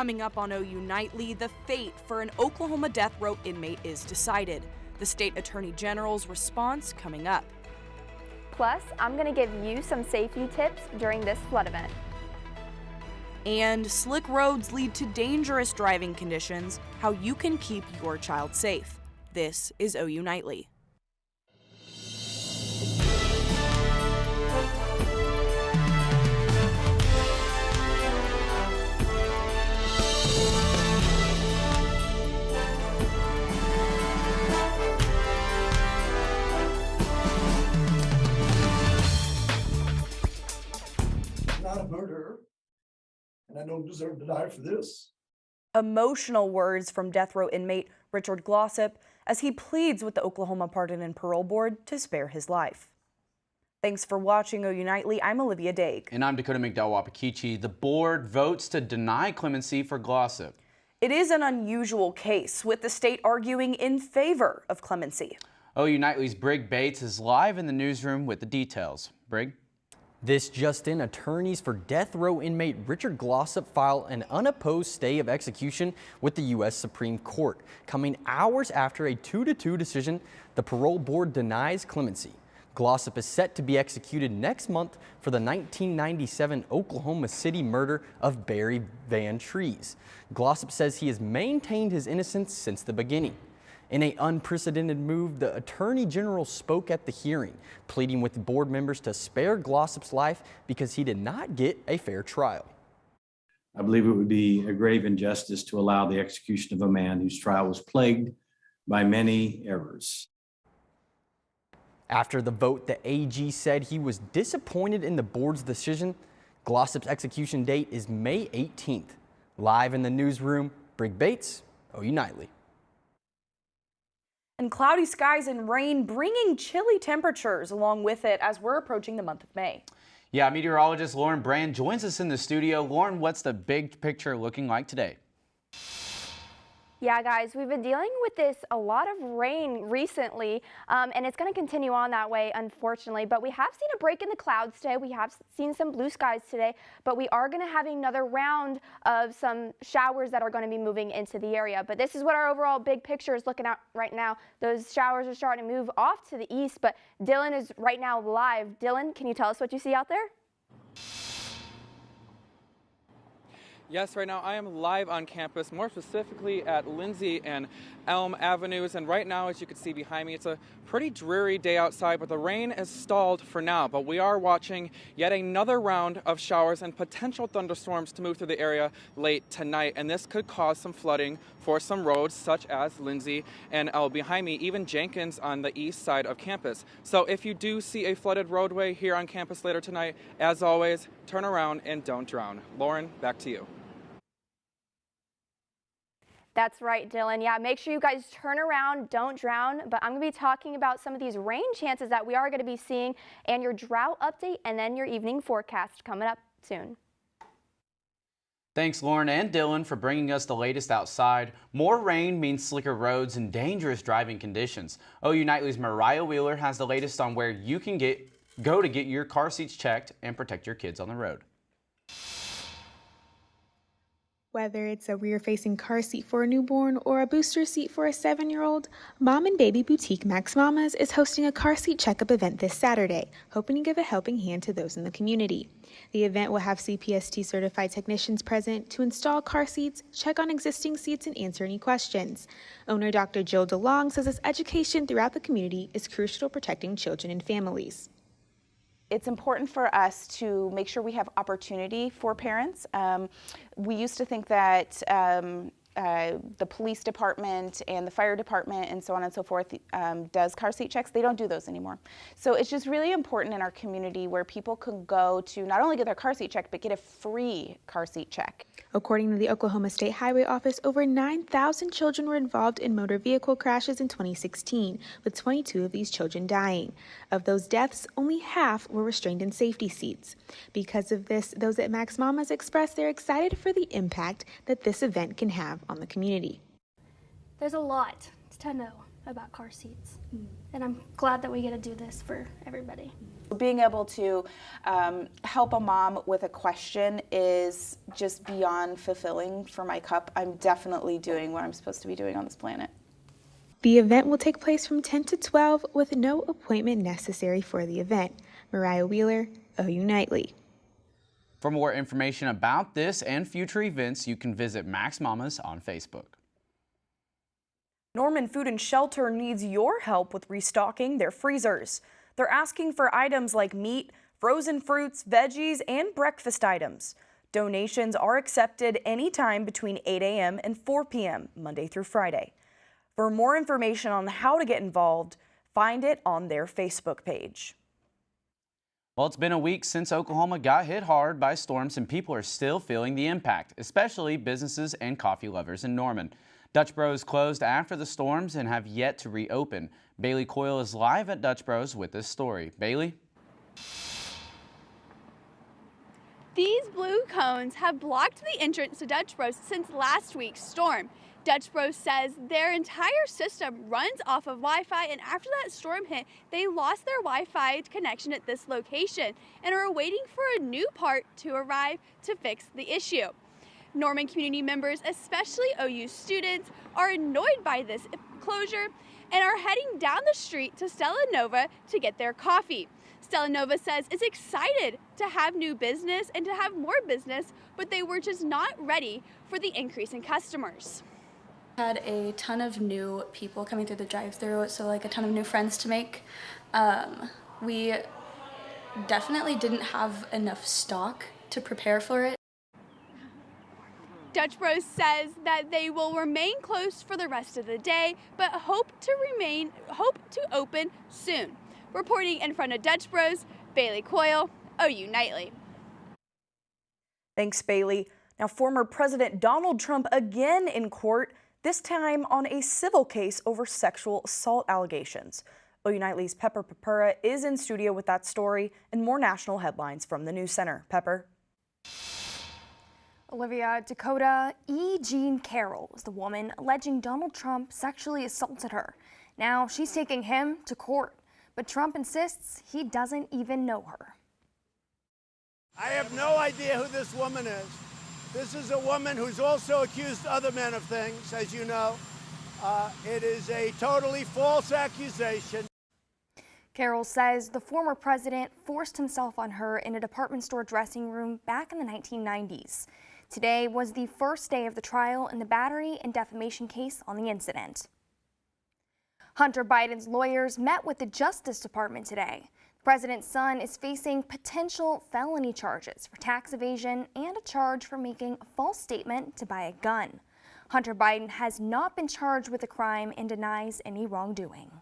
Coming up on OU Nightly, the fate for an Oklahoma death row inmate is decided. The state attorney general's response coming up. Plus, I'm going to give you some safety tips during this flood event. And slick roads lead to dangerous driving conditions, how you can keep your child safe. This is OU Nightly. Not a murderer, and I don't deserve to die for this. Emotional words from death row inmate Richard Glossip as he pleads with the Oklahoma Pardon and Parole Board to spare his life. Thanks for watching OU Nightly. I'm Olivia Daig. And I'm Dakota McDowell-Wapakichi. The board votes to deny clemency for Glossip. It is an unusual case, with the state arguing in favor of clemency. OU Nightly's Brig Bates is live in the newsroom with the details. Brig? This just in, attorneys for death row inmate Richard Glossip filed an unopposed stay of execution with the U.S. Supreme Court, coming hours after a 2-2 decision. The parole board denies clemency. Glossip is set to be executed next month for the 1997 Oklahoma City murder of Barry Van Trees. Glossip says he has maintained his innocence since the beginning. In an unprecedented move, the Attorney General spoke at the hearing, pleading with board members to spare Glossip's life because he did not get a fair trial. I believe it would be a grave injustice to allow the execution of a man whose trial was plagued by many errors. After the vote, the AG said he was disappointed in the board's decision. Glossip's execution date is May 18th. Live in the newsroom, Brig Bates, OU Nightly. And cloudy skies and rain bringing chilly temperatures along with it as we're approaching the month of May. Yeah, meteorologist Lauren Brand joins us in the studio. Lauren, what's the big picture looking like today? Yeah, guys, we've been dealing with a lot of rain recently, and it's going to continue on that way, unfortunately. But we have seen a break in the clouds today. We have seen some blue skies today, but we are going to have another round of some showers that are going to be moving into the area. But this is what our overall big picture is looking at right now. Those showers are starting to move off to the east, but Dylan is right now live. Dylan, can you tell us what you see out there? Yes, right now I am live on campus, more specifically at Lindsay and Elm Avenues. And right now, as you can see behind me, it's a pretty dreary day outside, but the rain is stalled for now. But we are watching yet another round of showers and potential thunderstorms to move through the area late tonight. And this could cause some flooding for some roads such as Lindsay and Elm. Behind me, even Jenkins on the east side of campus. So if you do see a flooded roadway here on campus later tonight, as always, turn around and don't drown. Lauren, back to you. That's right, Dylan. Yeah, make sure you guys turn around, don't drown. But I'm going to be talking about some of these rain chances that we are going to be seeing and your drought update and then your evening forecast coming up soon. Thanks, Lauren and Dylan, for bringing us the latest outside. More rain means slicker roads and dangerous driving conditions. OU Nightly's Mariah Wheeler has the latest on where you can go to get your car seats checked and protect your kids on the road. Whether it's a rear-facing car seat for a newborn or a booster seat for a 7-year-old, Mom and Baby Boutique Max Mamas is hosting a car seat checkup event this Saturday, hoping to give a helping hand to those in the community. The event will have CPST certified technicians present to install car seats, check on existing seats, and answer any questions. Owner Dr. Jill DeLong says this education throughout the community is crucial to protecting children and families. It's important for us to make sure we have opportunity for parents. We used to think that the police department and the fire department and so on and so forth does car seat checks. They don't do those anymore. So it's just really important in our community where people can go to not only get their car seat checked, but get a free car seat check. According to the Oklahoma State Highway Office, over 9,000 children were involved in motor vehicle crashes in 2016, with 22 of these children dying. Of those deaths, only half were restrained in safety seats. Because of this, those at Max Mamas expressed they're excited for the impact that this event can have on the community. There's a lot to know about car seats. And I'm glad that we get to do this for everybody. Being able to help a mom with a question is just beyond fulfilling for my cup. I'm definitely doing what I'm supposed to be doing on this planet. The event will take place from 10 to 12 with no appointment necessary for the event. Mariah Wheeler, OU Nightly. For more information about this and future events, you can visit Max Mamas on Facebook. Norman Food and Shelter needs your help with restocking their freezers. They're asking for items like meat, frozen fruits, veggies, and breakfast items. Donations are accepted anytime between 8 a.m. and 4 p.m., Monday through Friday. For more information on how to get involved, find it on their Facebook page. Well, it's been a week since Oklahoma got hit hard by storms, and people are still feeling the impact, especially businesses and coffee lovers in Norman. Dutch Bros closed after the storms and have yet to reopen. Bailey Coyle is live at Dutch Bros with this story. Bailey? These blue cones have blocked the entrance to Dutch Bros since last week's storm. Dutch Bros says their entire system runs off of Wi-Fi, and after that storm hit, they lost their Wi-Fi connection at this location and are waiting for a new part to arrive to fix the issue. Norman community members, especially OU students, are annoyed by this closure and are heading down the street to Stella Nova to get their coffee. Stella Nova says it's excited to have new business and to have more business, but they were just not ready for the increase in customers. Had a ton of new people coming through the drive-thru, so like a ton of new friends to make. We definitely didn't have enough stock to prepare for it. Dutch Bros says that they will remain closed for the rest of the day, but hope to open soon. Reporting in front of Dutch Bros, Bailey Coyle, OU Nightly. Thanks, Bailey. Now, former President Donald Trump again in court, this time on a civil case over sexual assault allegations. OU Nightly's Pepper Papura is in studio with that story and more national headlines from the News Center. Pepper. Olivia, Dakota E. Jean Carroll is the woman alleging Donald Trump sexually assaulted her. Now she's taking him to court, but Trump insists he doesn't even know her. I have no idea who this woman is. This is a woman who's also accused other men of things, as you know. It is a totally false accusation. Carroll says the former president forced himself on her in a department store dressing room back in the 1990s. Today was the first day of the trial in the battery and defamation case on the incident. Hunter Biden's lawyers met with the Justice Department today. The president's son is facing potential felony charges for tax evasion and a charge for making a false statement to buy a gun. Hunter Biden has not been charged with the crime and denies any wrongdoing.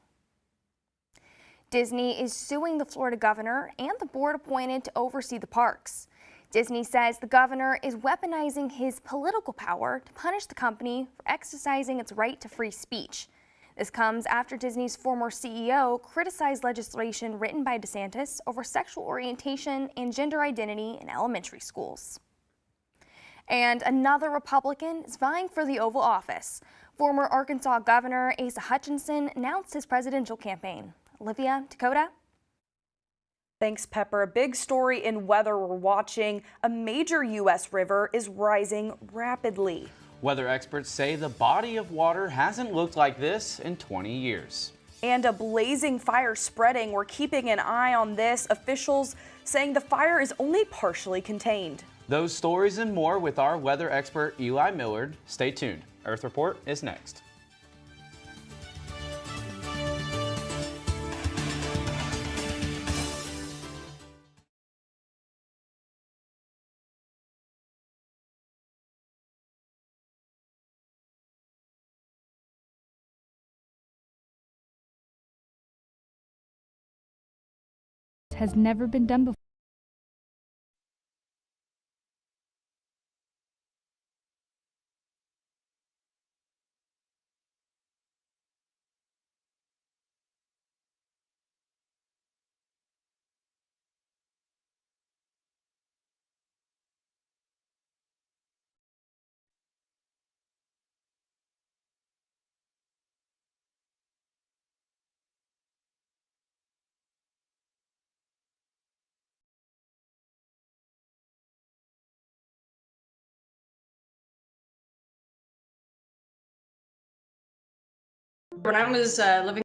Disney is suing the Florida governor and the board appointed to oversee the parks. Disney says the governor is weaponizing his political power to punish the company for exercising its right to free speech. This comes after Disney's former CEO criticized legislation written by DeSantis over sexual orientation and gender identity in elementary schools. And another Republican is vying for the Oval Office. Former Arkansas Governor Asa Hutchinson announced his presidential campaign. Olivia, Dakota. Thanks, Pepper. A big story in weather we're watching. A major U.S. river is rising rapidly. Weather experts say the body of water hasn't looked like this in 20 years. And a blazing fire spreading. We're keeping an eye on this. Officials saying the fire is only partially contained. Those stories and more with our weather expert Eli Millard. Stay tuned. Earth Report is next. Has never been done before. When I was living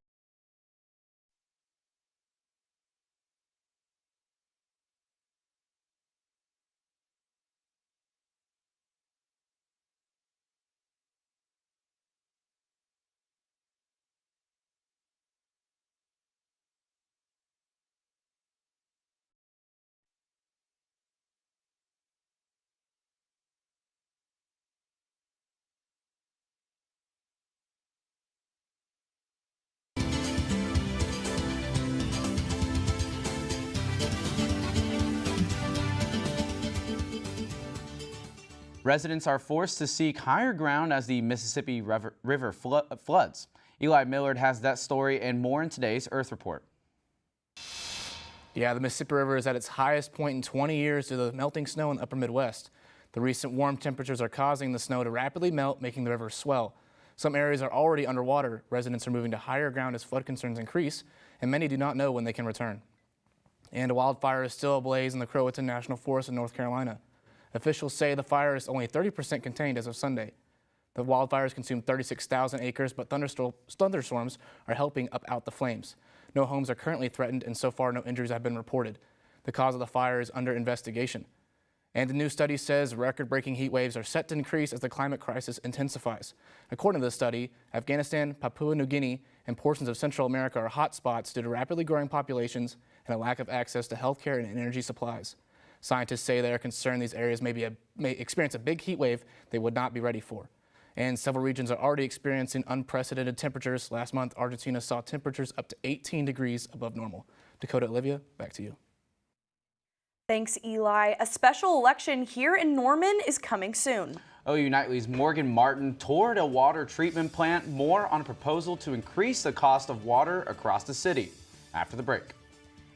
Residents are forced to seek higher ground as the Mississippi River floods. Eli Millard has that story and more in today's Earth Report. Yeah, the Mississippi River is at its highest point in 20 years due to the melting snow in the upper Midwest. The recent warm temperatures are causing the snow to rapidly melt, making the river swell. Some areas are already underwater. Residents are moving to higher ground as flood concerns increase, and many do not know when they can return. And a wildfire is still ablaze in the Croatan National Forest in North Carolina. Officials say the fire is only 30% contained as of Sunday. The wildfires consumed 36,000 acres, but thunderstorms are helping up out the flames. No homes are currently threatened, and so far no injuries have been reported. The cause of the fire is under investigation. And a new study says record-breaking heat waves are set to increase as the climate crisis intensifies. According to the study, Afghanistan, Papua New Guinea, and portions of Central America are hot spots due to rapidly growing populations and a lack of access to healthcare and energy supplies. Scientists say they are concerned these areas may experience a big heat wave they would not be ready for. And several regions are already experiencing unprecedented temperatures. Last month, Argentina saw temperatures up to 18 degrees above normal. Dakota, Olivia, back to you. Thanks, Eli. A special election here in Norman is coming soon. OU Nightly's Morgan Martin toured a water treatment plant. More on a proposal to increase the cost of water across the city. After the break.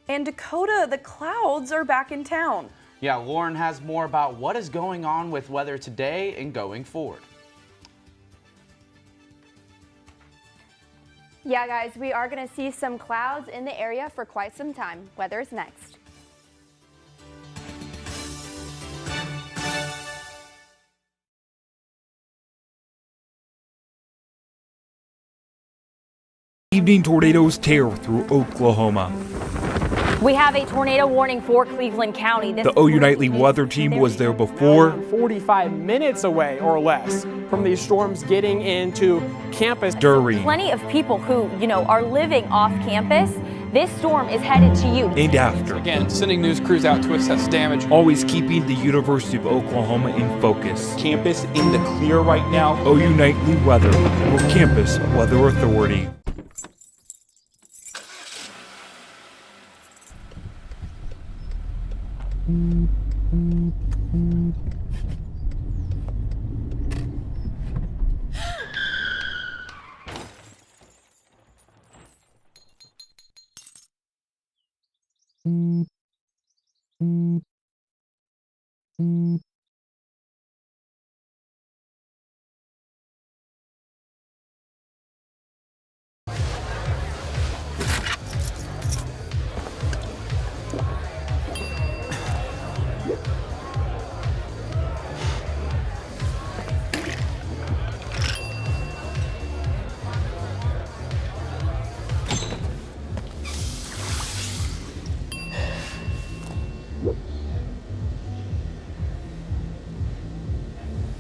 And Dakota, the clouds are back in town. Yeah, Lauren has more about what is going on with weather today and going forward. Yeah, guys, we are going to see some clouds in the area for quite some time. Weather is next. Evening tornadoes tear through Oklahoma. We have a tornado warning for Cleveland County. The OU Nightly weather team was there before. 45 minutes away or less from these storms getting into campus. During. Plenty of people who, are living off campus. This storm is headed to you. And after. Again, sending news crews out to assess damage. Always keeping the University of Oklahoma in focus. Campus in the clear right now. OU Nightly weather for Campus Weather Authority.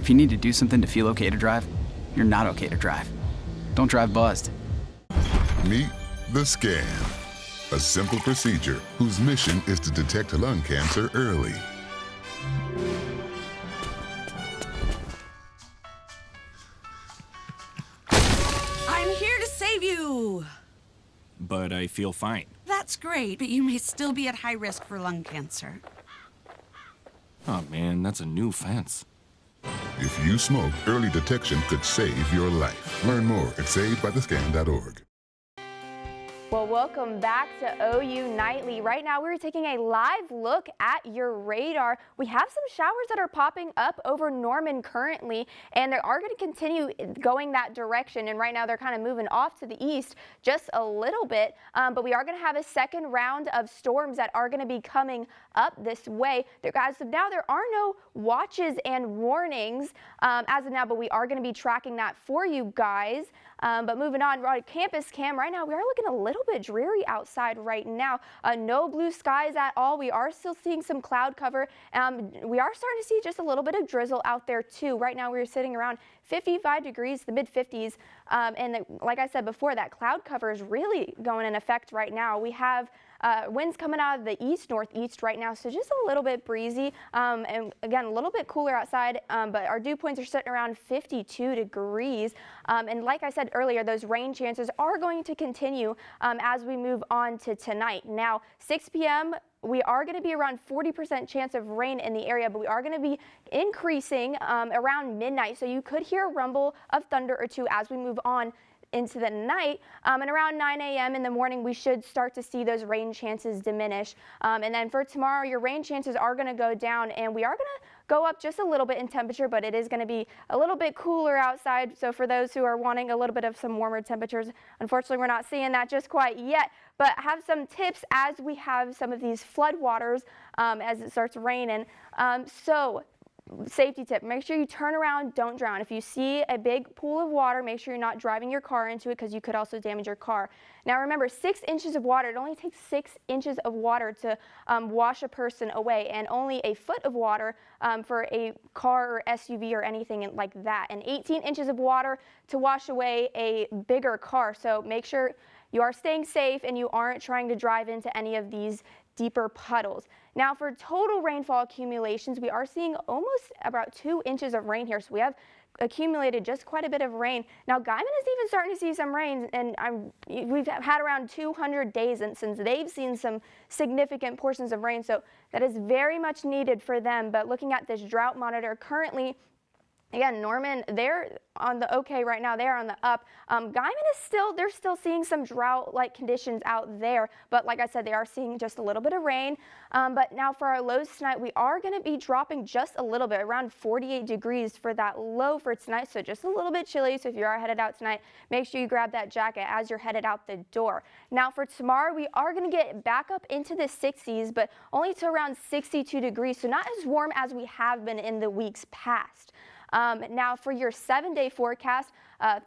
If you need to do something to feel okay to drive, you're not okay to drive. Don't drive buzzed. Meet the Scan, a simple procedure whose mission is to detect lung cancer early. I'm here to save you. But I feel fine. That's great, but you may still be at high risk for lung cancer. Oh man, that's a new fence. If you smoke, early detection could save your life. Learn more at savedbythescan.org. Well, welcome back to OU Nightly. Right now we're taking a live look at your radar. We have some showers that are popping up over Norman currently, and they are going to continue going that direction. And right now they're kind of moving off to the east just a little bit, but we are going to have a second round of storms that are going to be coming up this way. As of now, there are no watches and warnings as of now, but we are going to be tracking that for you guys. But moving on, campus cam, right now we are looking a little bit dreary outside right now. No blue skies at all. We are still seeing some cloud cover. We are starting to see just a little bit of drizzle out there too. Right now we're sitting around 55 degrees, the mid 50s. Like I said before, that cloud cover is really going in effect right now. We have winds coming out of the east northeast right now, so just a little bit breezy, and again a little bit cooler outside, but our dew points are sitting around 52 degrees, and like I said earlier, those rain chances are going to continue as we move on to tonight. Now 6 p.m. we are going to be around 40% chance of rain in the area, but we are going to be increasing around midnight, so you could hear a rumble of thunder or two as we move on into the night, and around 9 a.m. in the morning we should start to see those rain chances diminish, and then for tomorrow your rain chances are going to go down, and we are going to go up just a little bit in temperature, but it is going to be a little bit cooler outside. So for those who are wanting a little bit of some warmer temperatures, unfortunately we're not seeing that just quite yet, but have some tips as we have some of these flood waters as it starts raining. So safety tip, make sure you turn around, don't drown. If you see a big pool of water, make sure you're not driving your car into it because you could also damage your car. Now remember, 6 inches of water, it only takes 6 inches of water to wash a person away, and only a foot of water for a car or SUV or anything like that, and 18 inches of water to wash away a bigger car. So make sure you are staying safe and you aren't trying to drive into any of these deeper puddles. Now for total rainfall accumulations, we are seeing almost about 2 inches of rain here, so we have accumulated just quite a bit of rain. Now Guyman is even starting to see some rain, and we've had around 200 days since they've seen some significant portions of rain, so that is very much needed for them. But looking at this drought monitor currently, again, Norman, they're on the okay right now. They're on the up. Guyman is they're still seeing some drought-like conditions out there. But like I said, they are seeing just a little bit of rain. But now for our lows tonight, we are going to be dropping just a little bit, around 48 degrees for that low for tonight. So just a little bit chilly. So if you are headed out tonight, make sure you grab that jacket as you're headed out the door. Now for tomorrow, we are going to get back up into the 60s, but only to around 62 degrees. So not as warm as we have been in the weeks past. Now for your 7-day forecast,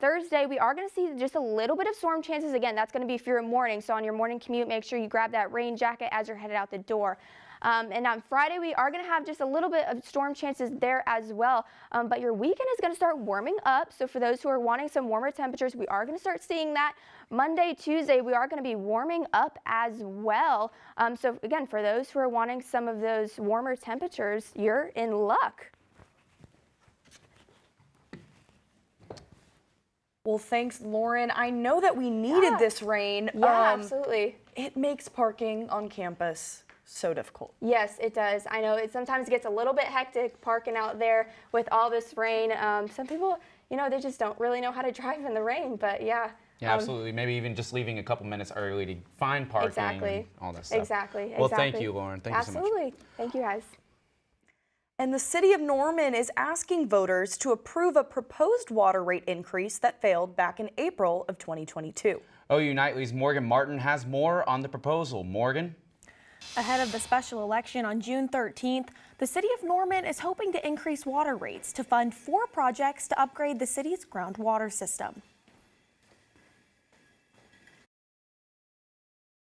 Thursday we are going to see just a little bit of storm chances. Again, that's going to be for your morning. So on your morning commute, make sure you grab that rain jacket as you're headed out the door. And on Friday, we are going to have just a little bit of storm chances there as well. But your weekend is going to start warming up. So for those who are wanting some warmer temperatures, we are going to start seeing that. Monday, Tuesday, we are going to be warming up as well. So again, for those who are wanting some of those warmer temperatures, you're in luck. Well, thanks, Lauren. I know that we needed this rain. Yeah, absolutely. It makes parking on campus so difficult. Yes, it does. I know it sometimes gets a little bit hectic parking out there with all this rain. Some people, they just don't really know how to drive in the rain, but yeah. Yeah, absolutely. Maybe even just leaving a couple minutes early to find parking and all that stuff. Exactly. Well, thank you, Lauren. Thank you so much. Absolutely. Thank you, guys. And the city of Norman is asking voters to approve a proposed water rate increase that failed back in April of 2022. OU Nightly's Morgan Martin has more on the proposal. Morgan? Ahead of the special election on June 13th, the city of Norman is hoping to increase water rates to fund 4 projects to upgrade the city's groundwater system.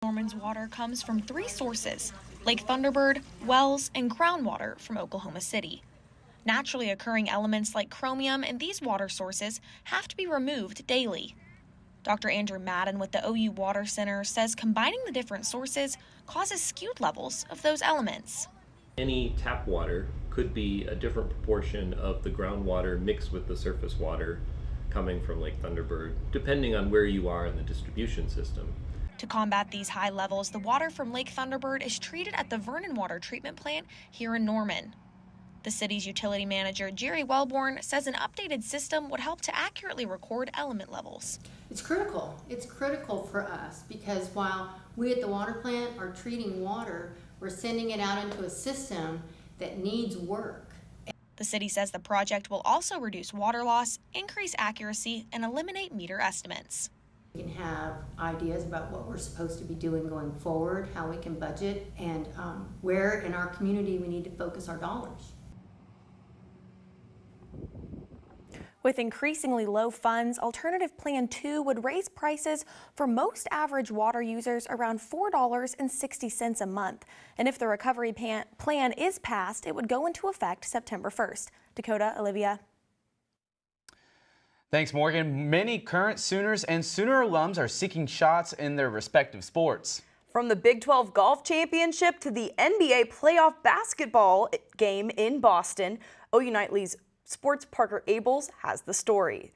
Norman's water comes from 3 sources: Lake Thunderbird, wells, and groundwater from Oklahoma City. Naturally occurring elements like chromium in these water sources have to be removed daily. Dr. Andrew Madden with the OU Water Center says combining the different sources causes skewed levels of those elements. Any tap water could be a different proportion of the groundwater mixed with the surface water coming from Lake Thunderbird, depending on where you are in the distribution system. To combat these high levels, the water from Lake Thunderbird is treated at the Vernon Water Treatment Plant here in Norman. The city's utility manager, Jerry Wellborn, says an updated system would help to accurately record element levels. It's critical. It's critical for us because while we at the water plant are treating water, we're sending it out into a system that needs work. The city says the project will also reduce water loss, increase accuracy, and eliminate meter estimates. We can have ideas about what we're supposed to be doing going forward, how we can budget, and where in our community we need to focus our dollars. With increasingly low funds, Alternative Plan 2 would raise prices for most average water users around $4.60 a month. And if the recovery plan is passed, it would go into effect September 1st. Dakota, Olivia. Thanks, Morgan. Many current Sooners and Sooner alums are seeking shots in their respective sports. From the Big 12 Golf Championship to the NBA playoff basketball game in Boston, OU Nightly's Sports' Parker Abels has the story.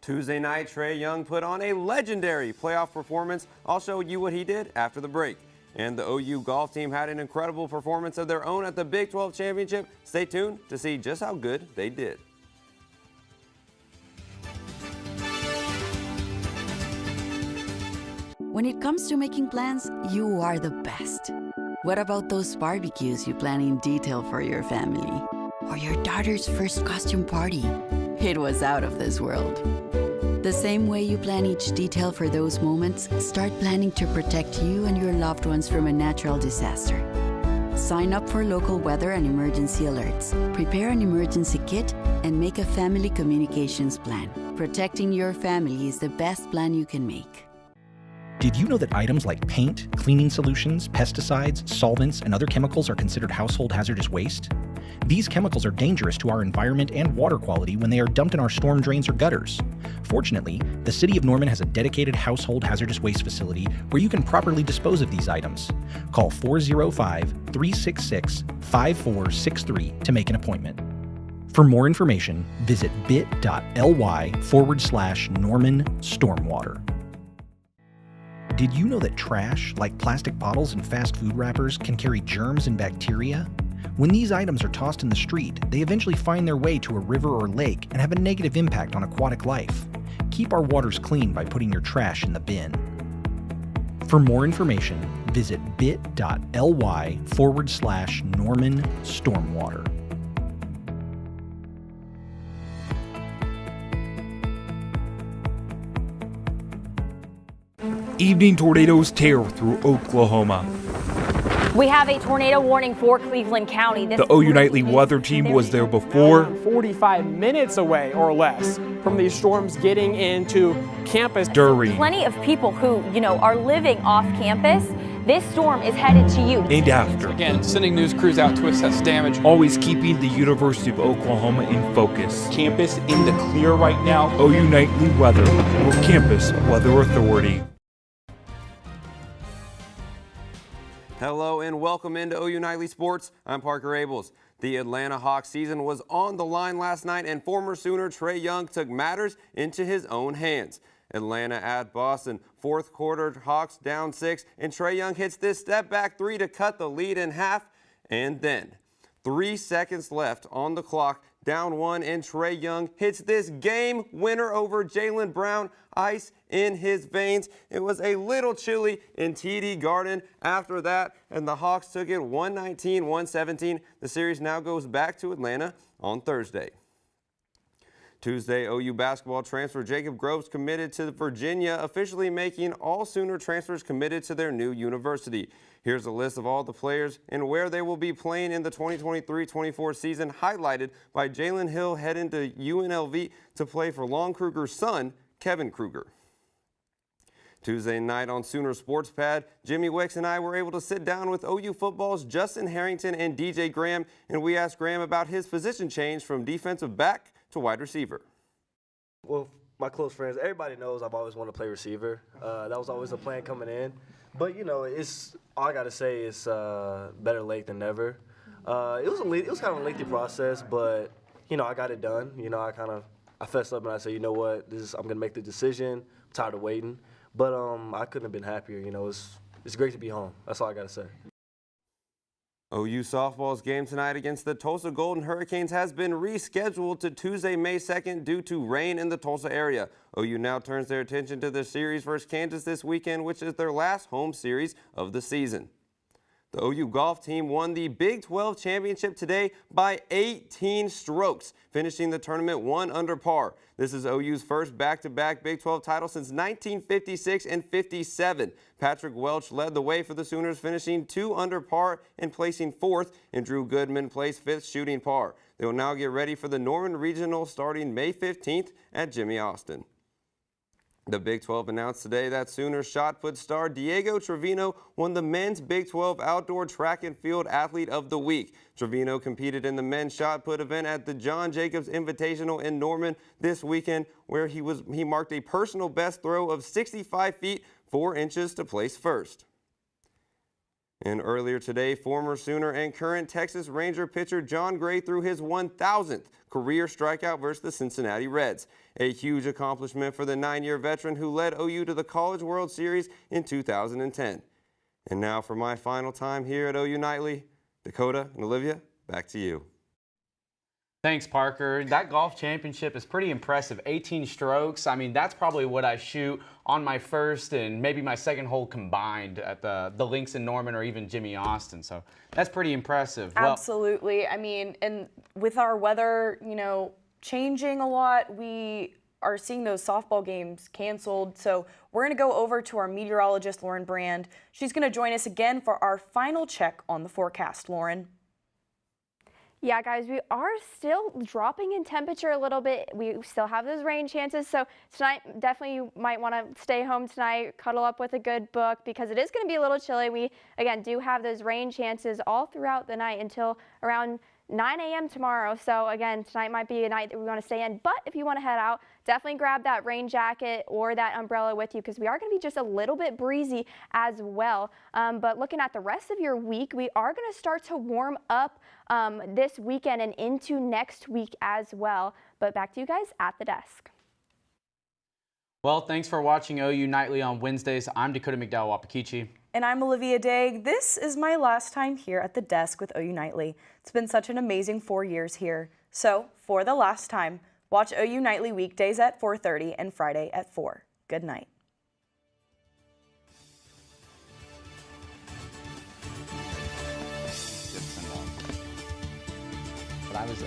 Tuesday night, Trae Young put on a legendary playoff performance. I'll show you what he did after the break. And the OU golf team had an incredible performance of their own at the Big 12 Championship. Stay tuned to see just how good they did. When it comes to making plans, you are the best. What about those barbecues you plan in detail for your family? Or your daughter's first costume party? It was out of this world. The same way you plan each detail for those moments, start planning to protect you and your loved ones from a natural disaster. Sign up for local weather and emergency alerts. Prepare an emergency kit and make a family communications plan. Protecting your family is the best plan you can make. Did you know that items like paint, cleaning solutions, pesticides, solvents, and other chemicals are considered household hazardous waste? These chemicals are dangerous to our environment and water quality when they are dumped in our storm drains or gutters. Fortunately, the City of Norman has a dedicated household hazardous waste facility where you can properly dispose of these items. Call 405-366-5463 to make an appointment. For more information, visit bit.ly/Norman Stormwater. Did you know that trash, like plastic bottles and fast food wrappers, can carry germs and bacteria? When these items are tossed in the street, they eventually find their way to a river or lake and have a negative impact on aquatic life. Keep our waters clean by putting your trash in the bin. For more information, visit bit.ly/Norman Stormwater. Evening tornadoes tear through Oklahoma. We have a tornado warning for Cleveland County. The OU Nightly weather team was there before. 45 minutes away or less from these storms getting into campus. During. Plenty of people who, are living off campus. This storm is headed to you. And after. Again, sending news crews out to assess damage. Always keeping the University of Oklahoma in focus. Campus in the clear right now. OU Nightly weather with Campus Weather Authority. Hello and welcome into OU Nightly Sports. I'm Parker Abels. The Atlanta Hawks season was on the line last night and former Sooner Trae Young took matters into his own hands. Atlanta at Boston, fourth quarter, Hawks down 6, and Trae Young hits this step back 3 to cut the lead in half. And then 3 seconds left on the clock, down 1, and Trae Young hits this game winner over Jaylen Brown. Ice in his veins. It was a little chilly in TD Garden after that, and the Hawks took it 119-117. The series now goes back to Atlanta on Thursday. Tuesday, OU basketball transfer Jacob Groves committed to Virginia, officially making all Sooner transfers committed to their new university. Here's a list of all the players and where they will be playing in the 2023-24 season, highlighted by Jalen Hill heading to UNLV to play for Lon Kruger's son, Kevin Kruger. Tuesday night on Sooner Sports Pad, Jimmy Wicks and I were able to sit down with OU football's Justin Harrington and DJ Graham, and we asked Graham about his position change from defensive back to wide receiver. Well, my close friends, everybody knows I've always wanted to play receiver. That was always the plan coming in. But, it's all I got to say is better late than never. It was kind of a lengthy process, but, I got it done. I fessed up and I said, you know what, I'm going to make the decision. I'm tired of waiting. But I couldn't have been happier. It's great to be home. That's all I got to say. OU softball's game tonight against the Tulsa Golden Hurricanes has been rescheduled to Tuesday, May 2nd due to rain in the Tulsa area. OU now turns their attention to the series versus Kansas this weekend, which is their last home series of the season. The OU golf team won the Big 12 championship today by 18 strokes, finishing the tournament 1 under par. This is OU's first back-to-back Big 12 title since 1956 and 57. Patrick Welch led the way for the Sooners, finishing 2 under par and placing 4th, and Drew Goodman placed 5th, shooting par. They will now get ready for the Norman Regional starting May 15th at Jimmy Austin. The Big 12 announced today that Sooners shot put star Diego Trevino won the men's Big 12 Outdoor Track and Field Athlete of the Week. Trevino competed in the men's shot put event at the John Jacobs Invitational in Norman this weekend, where he marked a personal best throw of 65 feet 4 inches to place first. And earlier today, former Sooner and current Texas Ranger pitcher John Gray threw his 1,000th career strikeout versus the Cincinnati Reds, a huge accomplishment for the 9-year veteran who led OU to the College World Series in 2010. And now for my final time here at OU Nightly, Dakota and Olivia, back to you. Thanks, Parker. That golf championship is pretty impressive. 18 strokes. I mean, that's probably what I shoot on my first and maybe my second hole combined at the links in Norman or even Jimmy Austin. So that's pretty impressive. Absolutely. I mean, and with our weather, changing a lot, we are seeing those softball games canceled. So we're going to go over to our meteorologist, Lauren Brand. She's going to join us again for our final check on the forecast. Lauren. Yeah, guys, we are still dropping in temperature a little bit. We still have those rain chances. So tonight, definitely you might want to stay home tonight, cuddle up with a good book, because it is going to be a little chilly. We, again, do have those rain chances all throughout the night until around 9 a.m. tomorrow. So again, tonight might be a night that we want to stay in. But if you want to head out, definitely grab that rain jacket or that umbrella with you, because we are going to be just a little bit breezy as well. But looking at the rest of your week, we are going to start to warm up this weekend and into next week as well. But back to you guys at the desk. Well, thanks for watching OU Nightly on Wednesdays. I'm Dakota McDowell Wapakichi. And I'm Olivia Daig. This is my last time here at the desk with OU Nightly. It's been such an amazing 4 years here. So, for the last time, watch OU Nightly weekdays at 4:30 and Friday at 4. Good night. But I was